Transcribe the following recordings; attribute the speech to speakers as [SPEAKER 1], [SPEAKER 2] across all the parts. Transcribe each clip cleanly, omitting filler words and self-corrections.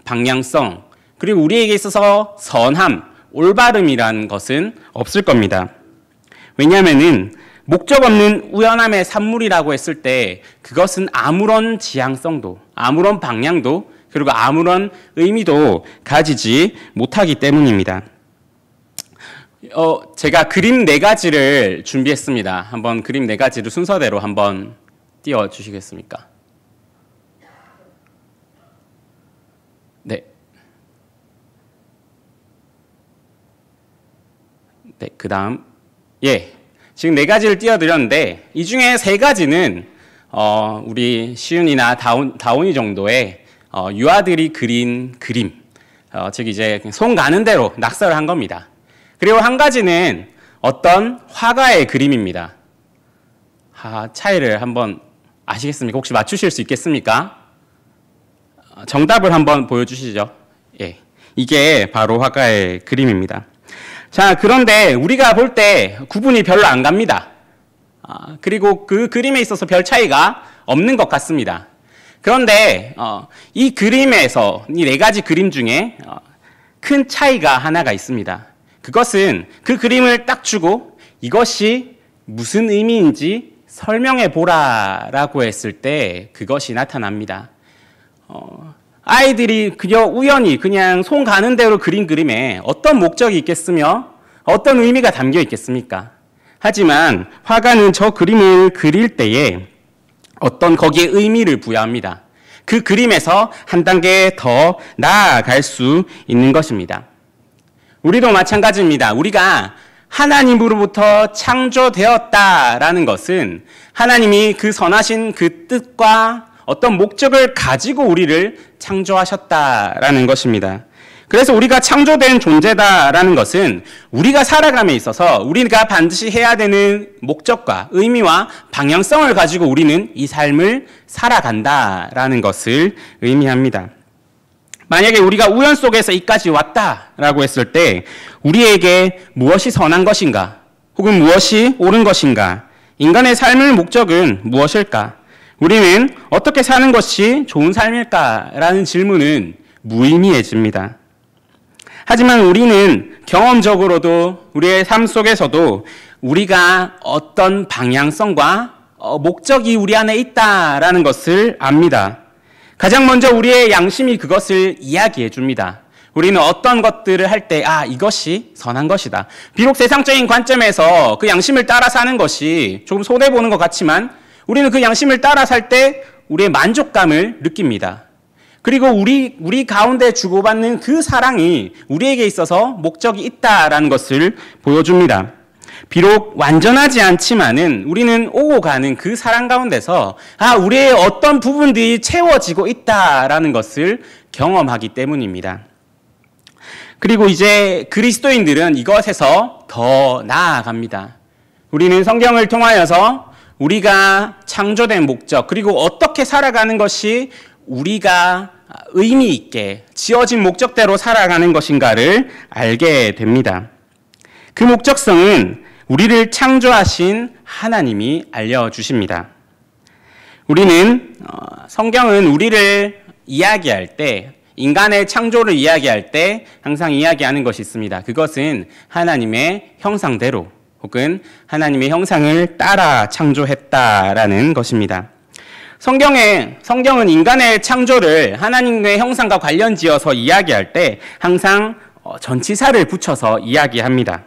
[SPEAKER 1] 방향성, 그리고 우리에게 있어서 선함, 올바름이라는 것은 없을 겁니다. 왜냐하면은 목적 없는 우연함의 산물이라고 했을 때 그것은 아무런 지향성도, 아무런 방향도, 그리고 아무런 의미도 가지지 못하기 때문입니다. 제가 그림 4가지를 준비했습니다. 한번 그림 4가지를 순서대로 한번 띄워주시겠습니까? 네. 네, 그 다음. 예. 지금 4가지를 띄워드렸는데, 이 중에 3가지는, 우리 시윤이나 다온이 정도의, 유아들이 그린 그림. 즉, 이제 손 가는 대로 낙서를 한 겁니다. 그리고 한 가지는 어떤 화가의 그림입니다. 차이를 한번 아시겠습니까? 혹시 맞추실 수 있겠습니까? 정답을 한번 보여주시죠. 예. 이게 바로 화가의 그림입니다. 자, 그런데 우리가 볼 때 구분이 별로 안 갑니다. 그리고 그 그림에 있어서 별 차이가 없는 것 같습니다. 그런데 이 그림에서 이 4가지 그림 중에 큰 차이가 하나가 있습니다. 그것은 그 그림을 딱 주고 이것이 무슨 의미인지 설명해 보라라고 했을 때 그것이 나타납니다. 아이들이 그저 우연히 그냥 손 가는 대로 그린 그림에 어떤 목적이 있겠으며 어떤 의미가 담겨 있겠습니까? 하지만 화가는 저 그림을 그릴 때에 어떤 거기에 의미를 부여합니다. 그 그림에서 한 단계 더 나아갈 수 있는 것입니다. 우리도 마찬가지입니다. 우리가 하나님으로부터 창조되었다라는 것은 하나님이 그 선하신 그 뜻과 어떤 목적을 가지고 우리를 창조하셨다라는 것입니다. 그래서 우리가 창조된 존재다라는 것은 우리가 살아감에 있어서 우리가 반드시 해야 되는 목적과 의미와 방향성을 가지고 우리는 이 삶을 살아간다라는 것을 의미합니다. 만약에 우리가 우연 속에서 이까지 왔다라고 했을 때 우리에게 무엇이 선한 것인가? 혹은 무엇이 옳은 것인가? 인간의 삶의 목적은 무엇일까? 우리는 어떻게 사는 것이 좋은 삶일까라는 질문은 무의미해집니다. 하지만 우리는 경험적으로도 우리의 삶 속에서도 우리가 어떤 방향성과 목적이 우리 안에 있다라는 것을 압니다. 가장 먼저 우리의 양심이 그것을 이야기해 줍니다. 우리는 어떤 것들을 할 때 이것이 선한 것이다. 비록 세상적인 관점에서 그 양심을 따라 사는 것이 조금 손해보는 것 같지만 우리는 그 양심을 따라 살 때 우리의 만족감을 느낍니다. 그리고 우리 가운데 주고받는 그 사랑이 우리에게 있어서 목적이 있다라는 것을 보여줍니다. 비록 완전하지 않지만은 우리는 오고 가는 그 사랑 가운데서 우리의 어떤 부분들이 채워지고 있다라는 것을 경험하기 때문입니다. 그리고 이제 그리스도인들은 이것에서 더 나아갑니다. 우리는 성경을 통하여서 우리가 창조된 목적, 그리고 어떻게 살아가는 것이 우리가 의미 있게 지어진 목적대로 살아가는 것인가를 알게 됩니다. 그 목적성은 우리를 창조하신 하나님이 알려주십니다. 우리는 성경은 우리를 이야기할 때, 인간의 창조를 이야기할 때 항상 이야기하는 것이 있습니다. 그것은 하나님의 형상대로 혹은 하나님의 형상을 따라 창조했다라는 것입니다. 성경은 인간의 창조를 하나님의 형상과 관련지어서 이야기할 때 항상 전치사를 붙여서 이야기합니다.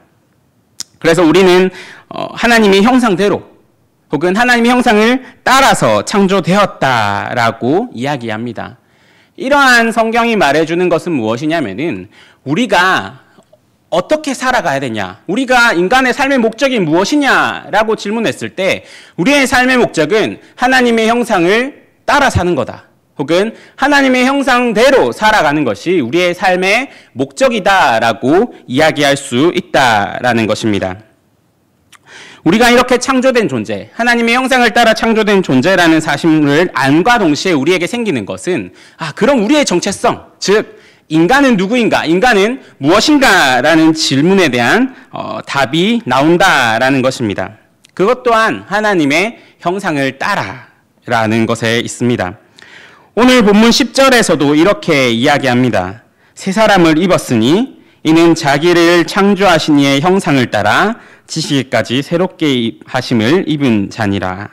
[SPEAKER 1] 그래서 우리는 하나님의 형상대로 혹은 하나님의 형상을 따라서 창조되었다라고 이야기합니다. 이러한 성경이 말해주는 것은 무엇이냐면은 우리가 어떻게 살아가야 되냐, 우리가 인간의 삶의 목적이 무엇이냐라고 질문했을 때 우리의 삶의 목적은 하나님의 형상을 따라 사는 거다. 혹은 하나님의 형상대로 살아가는 것이 우리의 삶의 목적이다라고 이야기할 수 있다라는 것입니다. 우리가 이렇게 창조된 존재, 하나님의 형상을 따라 창조된 존재라는 사실을 안과 동시에 우리에게 생기는 것은 그럼 우리의 정체성, 즉 인간은 누구인가, 인간은 무엇인가라는 질문에 대한 답이 나온다라는 것입니다. 그것 또한 하나님의 형상을 따라라는 것에 있습니다. 오늘 본문 10절에서도 이렇게 이야기합니다. 새 사람을 입었으니 이는 자기를 창조하신 이의 형상을 따라 지시기까지 새롭게 하심을 입은 자니라.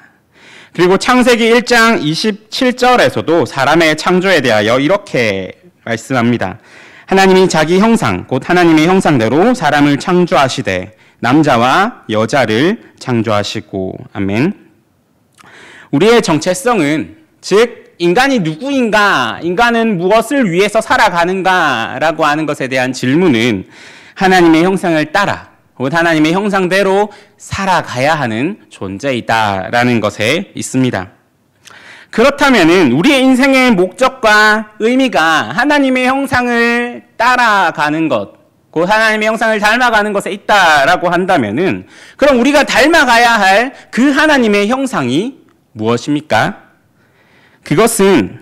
[SPEAKER 1] 그리고 창세기 1장 27절에서도 사람의 창조에 대하여 이렇게 말씀합니다. 하나님이 자기 형상, 곧 하나님의 형상대로 사람을 창조하시되 남자와 여자를 창조하시고. 아멘. 우리의 정체성은, 즉 인간이 누구인가, 인간은 무엇을 위해서 살아가는가 라고 하는 것에 대한 질문은 하나님의 형상을 따라, 곧 하나님의 형상대로 살아가야 하는 존재이다라는 것에 있습니다. 그렇다면 우리의 인생의 목적과 의미가 하나님의 형상을 따라가는 것, 곧 하나님의 형상을 닮아가는 것에 있다라고 한다면 그럼 우리가 닮아가야 할 그 하나님의 형상이 무엇입니까? 그것은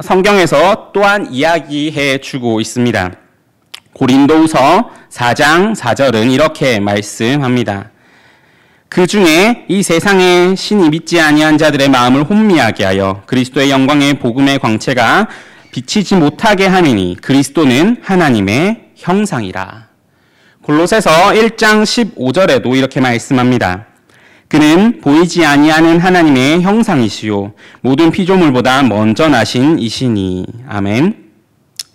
[SPEAKER 1] 성경에서 또한 이야기해 주고 있습니다. 고린도후서 4장 4절은 이렇게 말씀합니다. 그 중에 이 세상에 신이 믿지 아니한 자들의 마음을 혼미하게 하여 그리스도의 영광의 복음의 광채가 비치지 못하게 함이니 그리스도는 하나님의 형상이라. 골로새서 1장 15절에도 이렇게 말씀합니다. 그는 보이지 아니하는 하나님의 형상이시요 모든 피조물보다 먼저 나신 이시니. 아멘.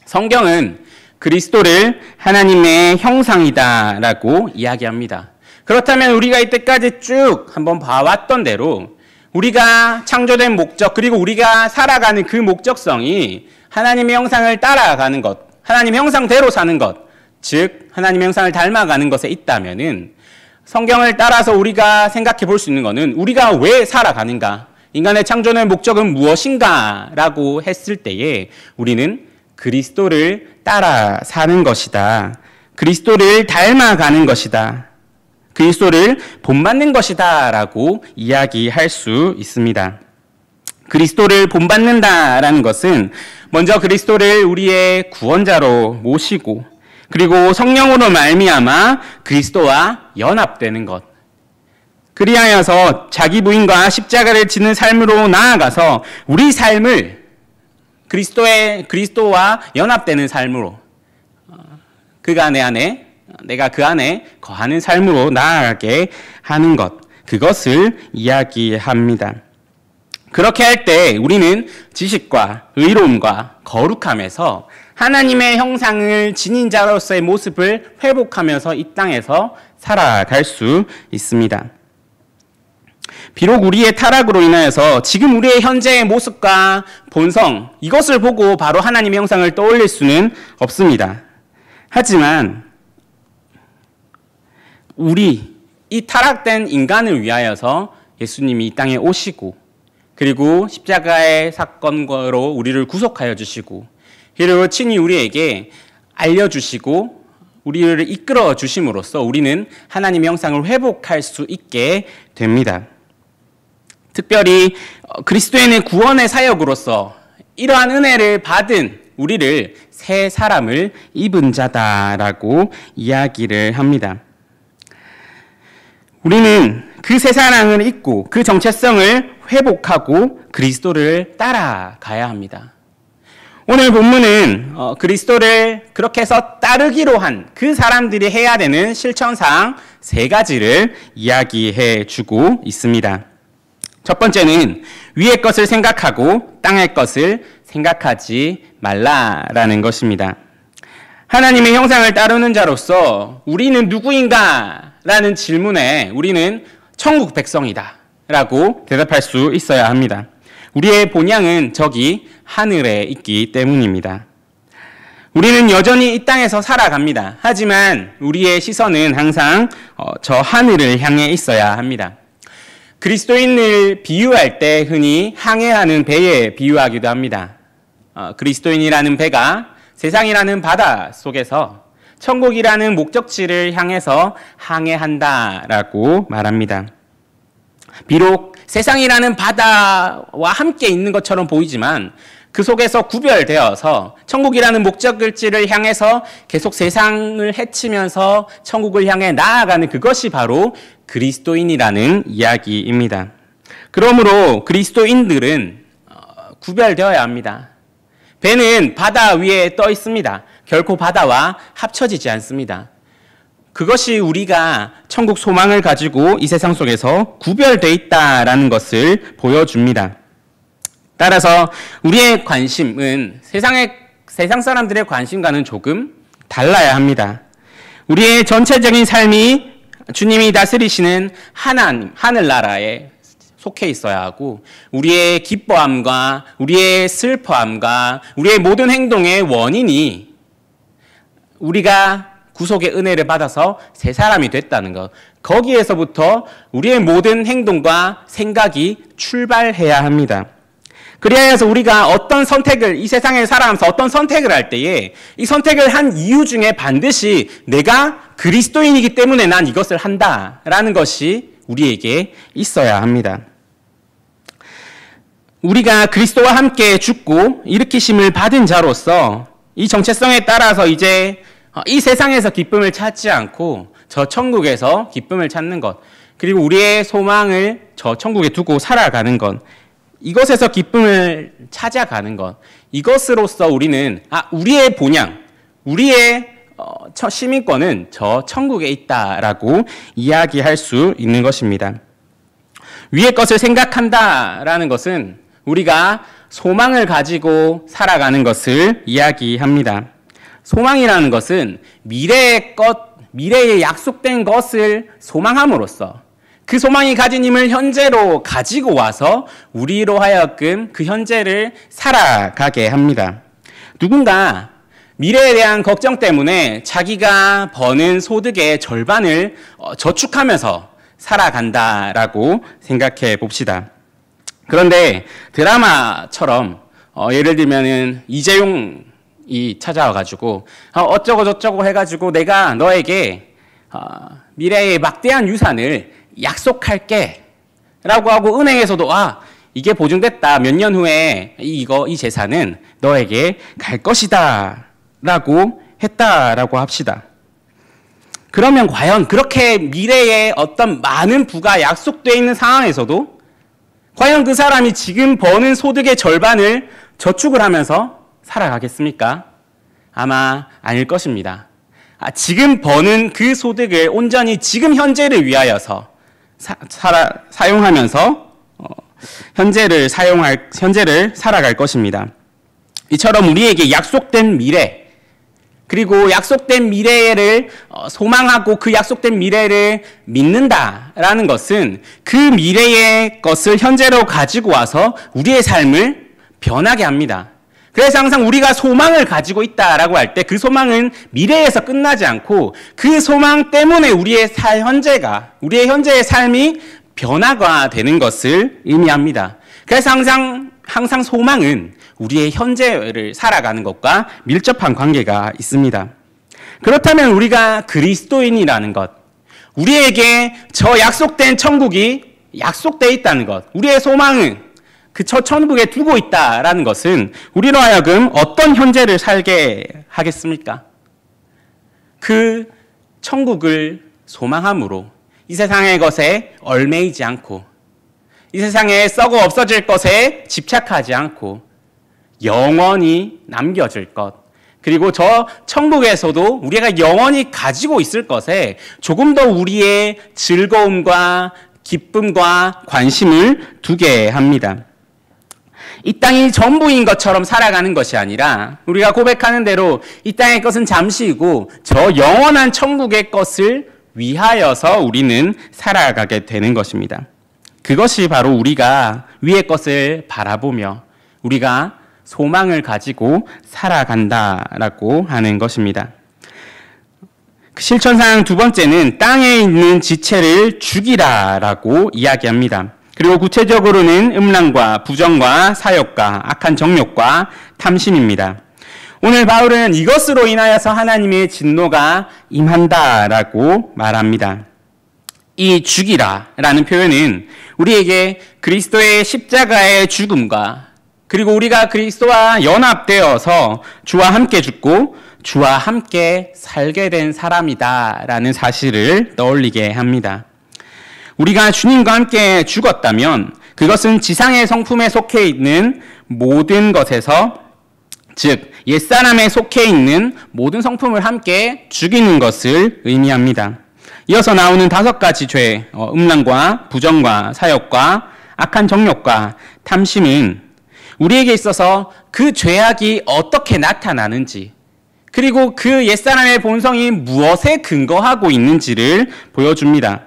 [SPEAKER 1] 성경은 그리스도를 하나님의 형상이다라고 이야기합니다. 그렇다면 우리가 이때까지 쭉 한번 봐왔던 대로 우리가 창조된 목적, 그리고 우리가 살아가는 그 목적성이 하나님의 형상을 따라가는 것, 하나님의 형상대로 사는 것, 즉 하나님의 형상을 닮아가는 것에 있다면은 성경을 따라서 우리가 생각해 볼 수 있는 것은 우리가 왜 살아가는가, 인간의 창조의 목적은 무엇인가 라고 했을 때에 우리는 그리스도를 따라 사는 것이다, 그리스도를 닮아가는 것이다, 그리스도를 본받는 것이다 라고 이야기할 수 있습니다. 그리스도를 본받는다라는 것은 먼저 그리스도를 우리의 구원자로 모시고 그리고 성령으로 말미암아 그리스도와 연합되는 것, 그리하여서 자기 부인과 십자가를 지는 삶으로 나아가서 우리 삶을 그리스도와 연합되는 삶으로, 그가 내 안에, 내가 그 안에 거하는 삶으로 나아가게 하는 것, 그것을 이야기합니다. 그렇게 할 때 우리는 지식과 의로움과 거룩함에서 하나님의 형상을 지닌 자로서의 모습을 회복하면서 이 땅에서 살아갈 수 있습니다. 비록 우리의 타락으로 인하여서 지금 우리의 현재의 모습과 본성, 이것을 보고 바로 하나님의 형상을 떠올릴 수는 없습니다. 하지만 이 타락된 인간을 위하여서 예수님이 이 땅에 오시고 그리고 십자가의 사건으로 우리를 구속하여 주시고 그리고 친히 우리에게 알려주시고 우리를 이끌어 주심으로써 우리는 하나님의 형상을 회복할 수 있게 됩니다. 특별히 그리스도인의 구원의 사역으로서 이러한 은혜를 받은 우리를 새 사람을 입은 자다라고 이야기를 합니다. 우리는 그 새 사람을 입고 그 정체성을 회복하고 그리스도를 따라가야 합니다. 오늘 본문은 그리스도를 그렇게 해서 따르기로 한 그 사람들이 해야 되는 실천사항 3가지를 이야기해 주고 있습니다. 첫 번째는 위의 것을 생각하고 땅의 것을 생각하지 말라라는 것입니다. 하나님의 형상을 따르는 자로서 우리는 누구인가? 라는 질문에 우리는 천국 백성이다 라고 대답할 수 있어야 합니다. 우리의 본향은 저기 하늘에 있기 때문입니다. 우리는 여전히 이 땅에서 살아갑니다. 하지만 우리의 시선은 항상 저 하늘을 향해 있어야 합니다. 그리스도인을 비유할 때 흔히 항해하는 배에 비유하기도 합니다. 그리스도인이라는 배가 세상이라는 바다 속에서 천국이라는 목적지를 향해서 항해한다라고 말합니다. 비록 세상이라는 바다와 함께 있는 것처럼 보이지만 그 속에서 구별되어서 천국이라는 목적지를 향해서 계속 세상을 헤치면서 천국을 향해 나아가는 그것이 바로 그리스도인이라는 이야기입니다. 그러므로 그리스도인들은 구별되어야 합니다. 배는 바다 위에 떠 있습니다. 결코 바다와 합쳐지지 않습니다. 그것이 우리가 천국 소망을 가지고 이 세상 속에서 구별되어 있다라는 것을 보여줍니다. 따라서 우리의 관심은 세상 사람들의 관심과는 조금 달라야 합니다. 우리의 전체적인 삶이 주님이 다스리시는 하나님, 하늘나라에 속해 있어야 하고, 우리의 기뻐함과 우리의 슬퍼함과 우리의 모든 행동의 원인이 우리가 구속의 은혜를 받아서 새 사람이 됐다는 것, 거기에서부터 우리의 모든 행동과 생각이 출발해야 합니다. 그래야 해서 우리가 어떤 선택을, 이 세상에 살아가면서 어떤 선택을 할 때에 이 선택을 한 이유 중에 반드시 내가 그리스도인이기 때문에 난 이것을 한다라는 것이 우리에게 있어야 합니다. 우리가 그리스도와 함께 죽고 일으키심을 받은 자로서 이 정체성에 따라서 이제 이 세상에서 기쁨을 찾지 않고 저 천국에서 기쁨을 찾는 것, 그리고 우리의 소망을 저 천국에 두고 살아가는 것, 이것에서 기쁨을 찾아가는 것, 이것으로서 우리는 우리의 본향, 우리의 시민권은 저 천국에 있다라고 이야기할 수 있는 것입니다. 위의 것을 생각한다라는 것은 우리가 소망을 가지고 살아가는 것을 이야기합니다. 소망이라는 것은 미래에 약속된 것을 소망함으로써 그 소망이 가진 힘을 현재로 가지고 와서 우리로 하여금 그 현재를 살아가게 합니다. 누군가 미래에 대한 걱정 때문에 자기가 버는 소득의 절반을 저축하면서 살아간다라고 생각해 봅시다. 그런데 드라마처럼 예를 들면은 이재용이 찾아와가지고 어쩌고 저쩌고 해가지고 내가 너에게 미래의 막대한 유산을 약속할게 라고 하고, 은행에서도 이게 보증됐다, 몇 년 후에 이 재산은 너에게 갈 것이다 라고 했다라고 합시다. 그러면 과연 그렇게 미래에 어떤 많은 부가 약속되어 있는 상황에서도 과연 그 사람이 지금 버는 소득의 절반을 저축을 하면서 살아가겠습니까? 아마 아닐 것입니다. 지금 버는 그 소득을 온전히 지금 현재를 위하여서 사용하면서 현재를 살아갈 것입니다. 이처럼 우리에게 약속된 미래, 그리고 약속된 미래를 소망하고 그 약속된 미래를 믿는다라는 것은 그 미래의 것을 현재로 가지고 와서 우리의 삶을 변하게 합니다. 그래서 항상 우리가 소망을 가지고 있다라고 할 때 그 소망은 미래에서 끝나지 않고 그 소망 때문에 우리의 현재의 삶이 변화가 되는 것을 의미합니다. 그래서 항상 소망은 우리의 현재를 살아가는 것과 밀접한 관계가 있습니다. 그렇다면 우리가 그리스도인이라는 것, 우리에게 저 약속된 천국이 약속되어 있다는 것, 우리의 소망은 그 천국에 두고 있다라는 것은 우리로 하여금 어떤 현재를 살게 하겠습니까? 그 천국을 소망함으로 이 세상의 것에 얽매이지 않고, 이 세상에 썩어 없어질 것에 집착하지 않고 영원히 남겨질 것, 그리고 저 천국에서도 우리가 영원히 가지고 있을 것에 조금 더 우리의 즐거움과 기쁨과 관심을 두게 합니다. 이 땅이 전부인 것처럼 살아가는 것이 아니라 우리가 고백하는 대로 이 땅의 것은 잠시이고 저 영원한 천국의 것을 위하여서 우리는 살아가게 되는 것입니다. 그것이 바로 우리가 위의 것을 바라보며 우리가 소망을 가지고 살아간다라고 하는 것입니다. 실천사항 두 번째는 땅에 있는 지체를 죽이라라고 이야기합니다. 그리고 구체적으로는 음란과 부정과 사욕과 악한 정욕과 탐심입니다. 오늘 바울은 이것으로 인하여서 하나님의 진노가 임한다라고 말합니다. 이 죽이라라는 표현은 우리에게 그리스도의 십자가의 죽음과, 그리고 우리가 그리스도와 연합되어서 주와 함께 죽고 주와 함께 살게 된 사람이다라는 사실을 떠올리게 합니다. 우리가 주님과 함께 죽었다면 그것은 지상의 성품에 속해 있는 모든 것에서, 즉 옛사람에 속해 있는 모든 성품을 함께 죽이는 것을 의미합니다. 이어서 나오는 5가지 죄, 음란과 부정과 사욕과 악한 정욕과 탐심은 우리에게 있어서 그 죄악이 어떻게 나타나는지, 그리고 그 옛사람의 본성이 무엇에 근거하고 있는지를 보여줍니다.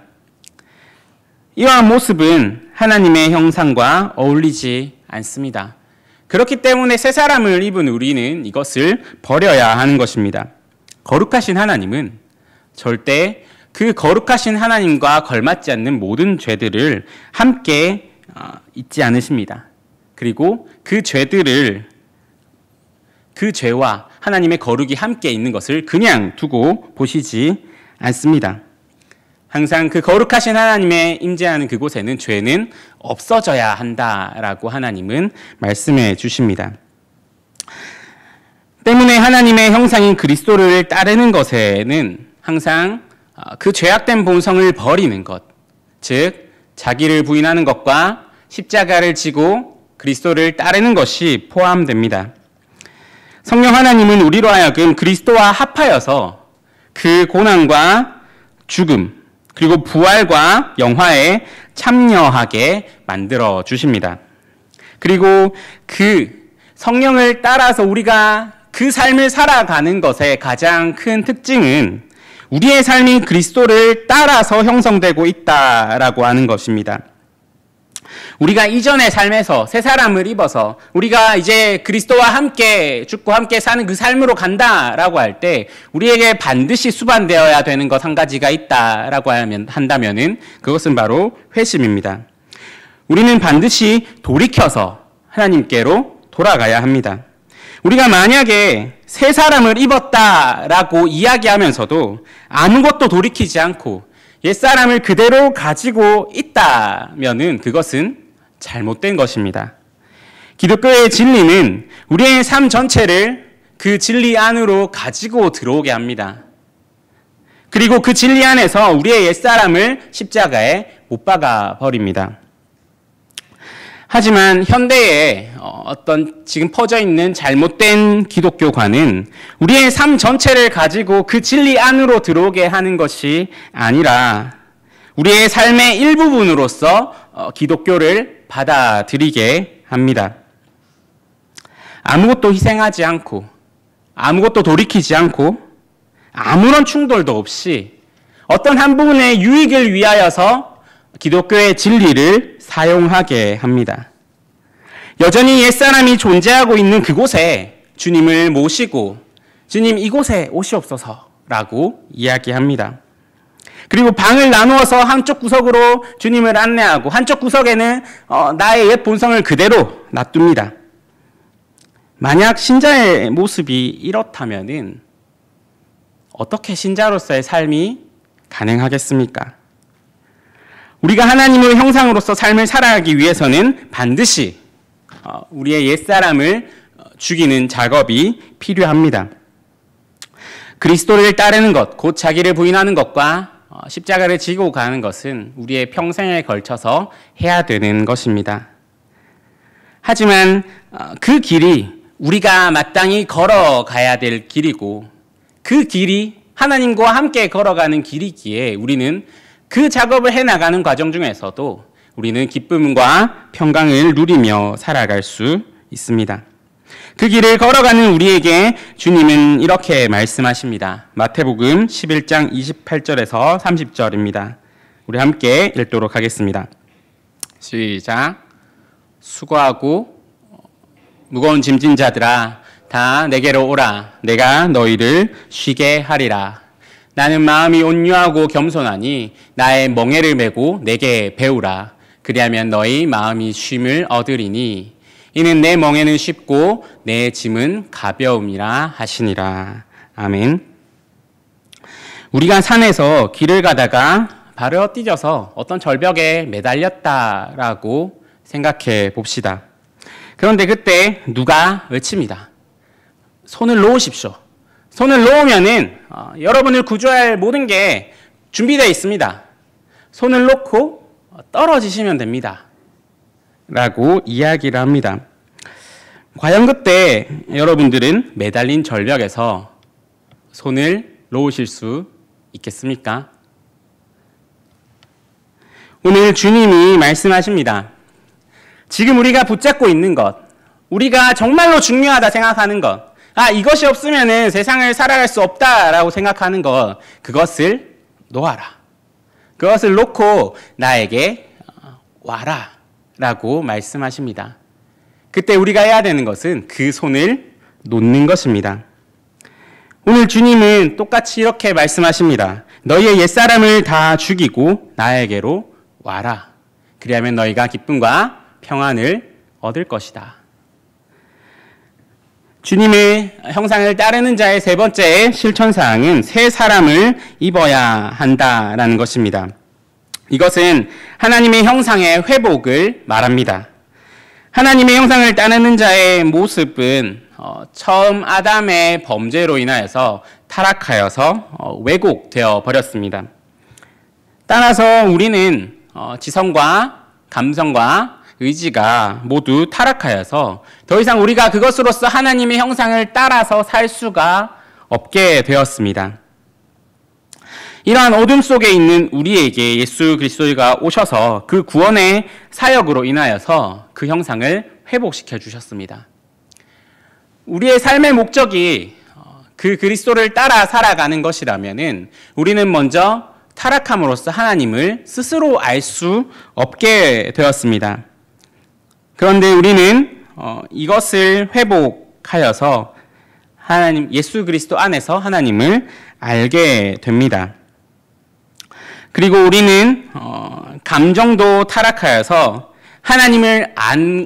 [SPEAKER 1] 이러한 모습은 하나님의 형상과 어울리지 않습니다. 그렇기 때문에 새 사람을 입은 우리는 이것을 버려야 하는 것입니다. 거룩하신 하나님은 절대 그 거룩하신 하나님과 걸맞지 않는 모든 죄들을 함께 잊지 않으십니다. 그리고 그 죄와 하나님의 거룩이 함께 있는 것을 그냥 두고 보시지 않습니다. 항상 그 거룩하신 하나님의 임재하는 그곳에는 죄는 없어져야 한다라고 하나님은 말씀해 주십니다. 때문에 하나님의 형상인 그리스도를 따르는 것에는 항상 그 죄악된 본성을 버리는 것, 즉 자기를 부인하는 것과 십자가를 지고 그리스도를 따르는 것이 포함됩니다. 성령 하나님은 우리로 하여금 그리스도와 합하여서 그 고난과 죽음, 그리고 부활과 영화에 참여하게 만들어 주십니다. 그리고 그 성령을 따라서 우리가 그 삶을 살아가는 것의 가장 큰 특징은 우리의 삶이 그리스도를 따라서 형성되고 있다라고 하는 것입니다. 우리가 이전의 삶에서 새 사람을 입어서 우리가 이제 그리스도와 함께 죽고 함께 사는 그 삶으로 간다라고 할 때 우리에게 반드시 수반되어야 되는 것 한 가지가 있다라고 한다면은 그것은 바로 회심입니다. 우리는 반드시 돌이켜서 하나님께로 돌아가야 합니다. 우리가 만약에 새 사람을 입었다라고 이야기하면서도 아무것도 돌이키지 않고 옛사람을 그대로 가지고 있다면은 그것은 잘못된 것입니다. 기독교의 진리는 우리의 삶 전체를 그 진리 안으로 가지고 들어오게 합니다. 그리고 그 진리 안에서 우리의 옛사람을 십자가에 못 박아 버립니다. 하지만 현대에 어떤 지금 퍼져 있는 잘못된 기독교관은 우리의 삶 전체를 가지고 그 진리 안으로 들어오게 하는 것이 아니라 우리의 삶의 일부분으로서 기독교를 받아들이게 합니다. 아무것도 희생하지 않고 아무것도 돌이키지 않고 아무런 충돌도 없이 어떤 한 부분의 유익을 위하여서 기독교의 진리를 사용하게 합니다. 여전히 옛사람이 존재하고 있는 그곳에 주님을 모시고 주님 이곳에 오시옵소서라고 이야기합니다. 그리고 방을 나누어서 한쪽 구석으로 주님을 안내하고 한쪽 구석에는 나의 옛 본성을 그대로 놔둡니다. 만약 신자의 모습이 이렇다면은 어떻게 신자로서의 삶이 가능하겠습니까? 우리가 하나님의 형상으로서 삶을 살아가기 위해서는 반드시 우리의 옛사람을 죽이는 작업이 필요합니다. 그리스도를 따르는 것, 곧 자기를 부인하는 것과 십자가를 지고 가는 것은 우리의 평생에 걸쳐서 해야 되는 것입니다. 하지만 그 길이 우리가 마땅히 걸어가야 될 길이고 그 길이 하나님과 함께 걸어가는 길이기에 우리는 그 작업을 해나가는 과정 중에서도 우리는 기쁨과 평강을 누리며 살아갈 수 있습니다. 그 길을 걸어가는 우리에게 주님은 이렇게 말씀하십니다. 마태복음 11장 28절에서 30절입니다. 우리 함께 읽도록 하겠습니다. 시작. 수고하고 무거운 짐진 자들아 다 내게로 오라. 내가 너희를 쉬게 하리라. 나는 마음이 온유하고 겸손하니 나의 멍에를 메고 내게 배우라. 그리하면 너희 마음이 쉼을 얻으리니 이는 내 멍에는 쉽고 내 짐은 가벼움이라 하시니라. 아멘. 우리가 산에서 길을 가다가 발을 헛디뎌서 어떤 절벽에 매달렸다라고 생각해 봅시다. 그런데 그때 누가 외칩니다. 손을 놓으십시오. 손을 놓으면은 여러분을 구조할 모든 게 준비되어 있습니다. 손을 놓고 떨어지시면 됩니다. 라고 이야기를 합니다. 과연 그때 여러분들은 매달린 절벽에서 손을 놓으실 수 있겠습니까? 오늘 주님이 말씀하십니다. 지금 우리가 붙잡고 있는 것, 우리가 정말로 중요하다 생각하는 것, 이것이 없으면 세상을 살아갈 수 없다라고 생각하는 것, 그것을 놓아라. 그것을 놓고 나에게 와라 라고 말씀하십니다. 그때 우리가 해야 되는 것은 그 손을 놓는 것입니다. 오늘 주님은 똑같이 이렇게 말씀하십니다. 너희의 옛사람을 다 죽이고 나에게로 와라. 그리하면 너희가 기쁨과 평안을 얻을 것이다. 주님의 형상을 따르는 자의 세 번째 실천사항은 새 사람을 입어야 한다라는 것입니다. 이것은 하나님의 형상의 회복을 말합니다. 하나님의 형상을 따르는 자의 모습은 처음 아담의 범죄로 인하여서 타락하여서 왜곡되어 버렸습니다. 따라서 우리는 지성과 감성과 의지가 모두 타락하여서 더 이상 우리가 그것으로서 하나님의 형상을 따라서 살 수가 없게 되었습니다. 이러한 어둠 속에 있는 우리에게 예수 그리스도가 오셔서 그 구원의 사역으로 인하여서 그 형상을 회복시켜 주셨습니다. 우리의 삶의 목적이 그 그리스도를 따라 살아가는 것이라면은 우리는 먼저 타락함으로써 하나님을 스스로 알 수 없게 되었습니다. 그런데 우리는 이것을 회복하여서 하나님 예수 그리스도 안에서 하나님을 알게 됩니다. 그리고 우리는 감정도 타락하여서 하나님을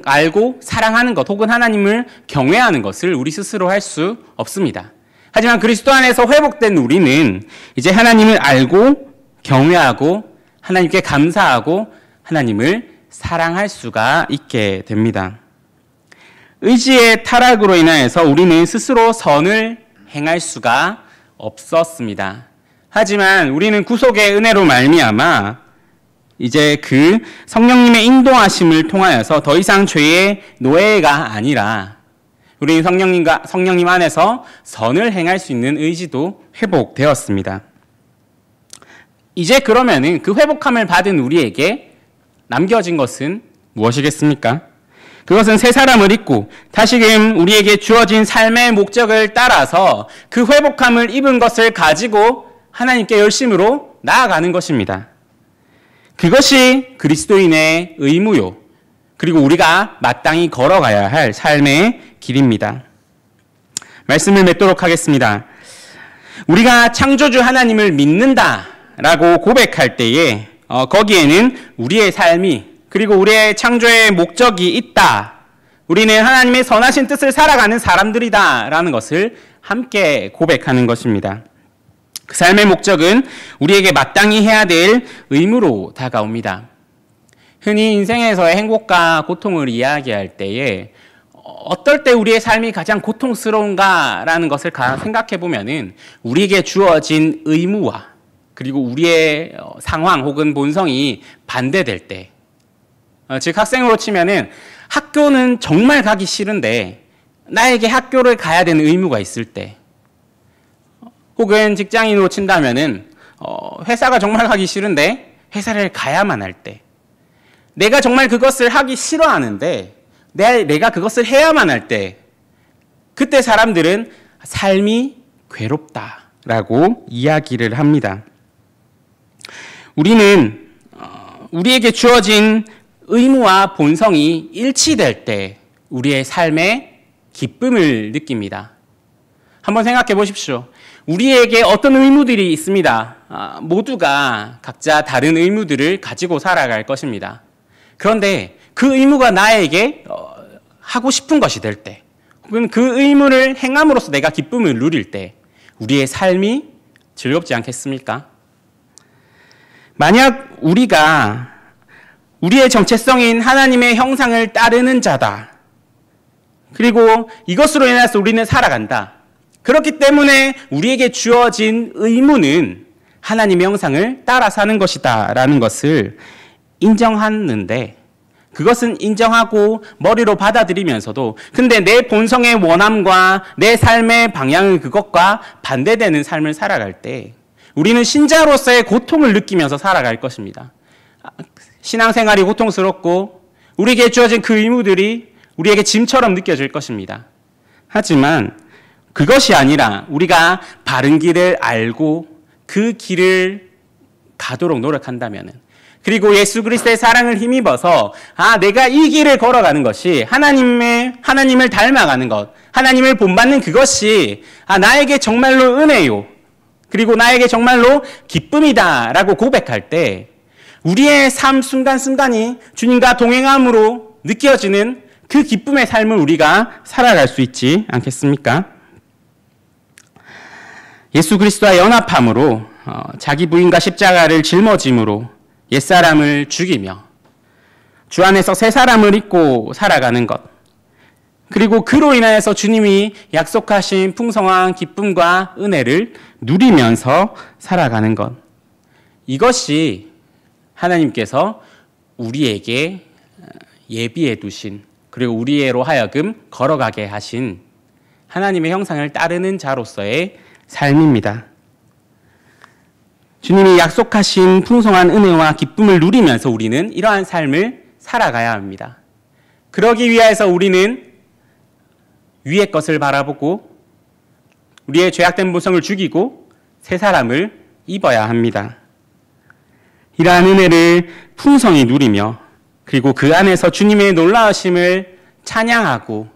[SPEAKER 1] 알고 사랑하는 것 혹은 하나님을 경외하는 것을 우리 스스로 할 수 없습니다. 하지만 그리스도 안에서 회복된 우리는 이제 하나님을 알고 경외하고 하나님께 감사하고 하나님을 사랑할 수가 있게 됩니다. 의지의 타락으로 인하여서 우리는 스스로 선을 행할 수가 없었습니다. 하지만 우리는 구속의 은혜로 말미암아 이제 그 성령님의 인도하심을 통하여서 더 이상 죄의 노예가 아니라 우리는 성령님 안에서 선을 행할 수 있는 의지도 회복되었습니다. 이제 그러면은 그 회복함을 받은 우리에게 남겨진 것은 무엇이겠습니까? 그것은 새 사람을 입고 다시금 우리에게 주어진 삶의 목적을 따라서 그 회복함을 입은 것을 가지고 하나님께 열심으로 나아가는 것입니다. 그것이 그리스도인의 의무요. 그리고 우리가 마땅히 걸어가야 할 삶의 길입니다. 말씀을 맺도록 하겠습니다. 우리가 창조주 하나님을 믿는다라고 고백할 때에 거기에는 우리의 삶이 그리고 우리의 창조의 목적이 있다. 우리는 하나님의 선하신 뜻을 살아가는 사람들이다라는 것을 함께 고백하는 것입니다. 그 삶의 목적은 우리에게 마땅히 해야 될 의무로 다가옵니다. 흔히 인생에서의 행복과 고통을 이야기할 때에 어떨 때 우리의 삶이 가장 고통스러운가라는 것을 생각해 보면은 우리에게 주어진 의무와 그리고 우리의 상황 혹은 본성이 반대될 때, 즉 학생으로 치면은 학교는 정말 가기 싫은데 나에게 학교를 가야 되는 의무가 있을 때, 혹은 직장인으로 친다면은 회사가 정말 가기 싫은데 회사를 가야만 할 때, 내가 정말 그것을 하기 싫어하는데 내가 그것을 해야만 할 때, 그때 사람들은 삶이 괴롭다라고 이야기를 합니다. 우리는 우리에게 주어진 의무와 본성이 일치될 때 우리의 삶에 기쁨을 느낍니다. 한번 생각해 보십시오. 우리에게 어떤 의무들이 있습니다. 모두가 각자 다른 의무들을 가지고 살아갈 것입니다. 그런데 그 의무가 나에게 하고 싶은 것이 될 때, 혹은 그 의무를 행함으로써 내가 기쁨을 누릴 때 우리의 삶이 즐겁지 않겠습니까? 만약 우리가 우리의 정체성인 하나님의 형상을 따르는 자다. 그리고 이것으로 인해서 우리는 살아간다. 그렇기 때문에 우리에게 주어진 의무는 하나님의 형상을 따라 사는 것이다 라는 것을 인정하는데, 그것은 인정하고 머리로 받아들이면서도 근데 내 본성의 원함과 내 삶의 방향은 그것과 반대되는 삶을 살아갈 때 우리는 신자로서의 고통을 느끼면서 살아갈 것입니다. 신앙생활이 고통스럽고 우리에게 주어진 그 의무들이 우리에게 짐처럼 느껴질 것입니다. 하지만 그것이 아니라 우리가 바른 길을 알고 그 길을 가도록 노력한다면 그리고 예수 그리스도의 사랑을 힘입어서 내가 이 길을 걸어가는 것이 하나님을 닮아가는 것, 하나님을 본받는 그것이 나에게 정말로 은혜요. 그리고 나에게 정말로 기쁨이다라고 고백할 때 우리의 삶 순간순간이 주님과 동행함으로 느껴지는 그 기쁨의 삶을 우리가 살아갈 수 있지 않겠습니까? 예수 그리스도와 연합함으로 자기 부인과 십자가를 짊어짐으로 옛사람을 죽이며 주 안에서 새 사람을 입고 살아가는 것, 그리고 그로 인하여서 주님이 약속하신 풍성한 기쁨과 은혜를 누리면서 살아가는 것, 이것이 하나님께서 우리에게 예비해 두신 그리고 우리로 하여금 걸어가게 하신 하나님의 형상을 따르는 자로서의 삶입니다. 주님이 약속하신 풍성한 은혜와 기쁨을 누리면서 우리는 이러한 삶을 살아가야 합니다. 그러기 위해서 우리는 위의 것을 바라보고 우리의 죄악된 본성을 죽이고 새 사람을 입어야 합니다. 이러한 은혜를 풍성히 누리며 그리고 그 안에서 주님의 놀라우심을 찬양하고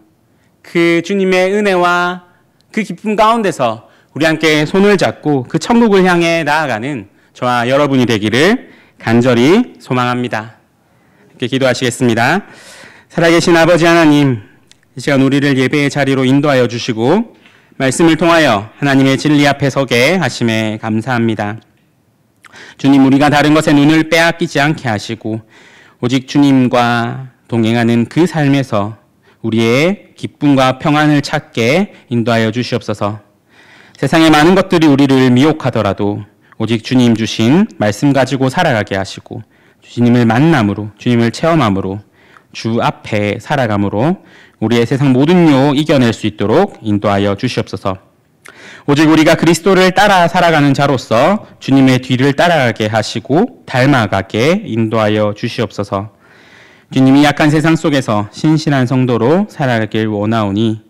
[SPEAKER 1] 그 주님의 은혜와 그 기쁨 가운데서 우리 함께 손을 잡고 그 천국을 향해 나아가는 저와 여러분이 되기를 간절히 소망합니다. 이렇게 기도하시겠습니다. 살아계신 아버지 하나님, 이 시간 우리를 예배의 자리로 인도하여 주시고 말씀을 통하여 하나님의 진리 앞에 서게 하심에 감사합니다. 주님, 우리가 다른 것에 눈을 빼앗기지 않게 하시고 오직 주님과 동행하는 그 삶에서 우리의 기쁨과 평안을 찾게 인도하여 주시옵소서. 세상의 많은 것들이 우리를 미혹하더라도 오직 주님 주신 말씀 가지고 살아가게 하시고 주님을 만남으로, 주님을 체험함으로, 주 앞에 살아감으로 우리의 세상 모든 유혹 이겨낼 수 있도록 인도하여 주시옵소서. 오직 우리가 그리스도를 따라 살아가는 자로서 주님의 뒤를 따라가게 하시고 닮아가게 인도하여 주시옵소서. 주님이 약한 세상 속에서 신실한 성도로 살아가길 원하오니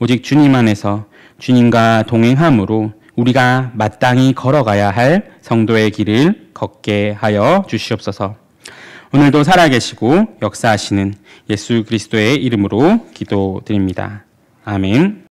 [SPEAKER 1] 오직 주님 안에서 주님과 동행함으로 우리가 마땅히 걸어가야 할 성도의 길을 걷게 하여 주시옵소서. 오늘도 살아계시고 역사하시는 예수 그리스도의 이름으로 기도드립니다. 아멘.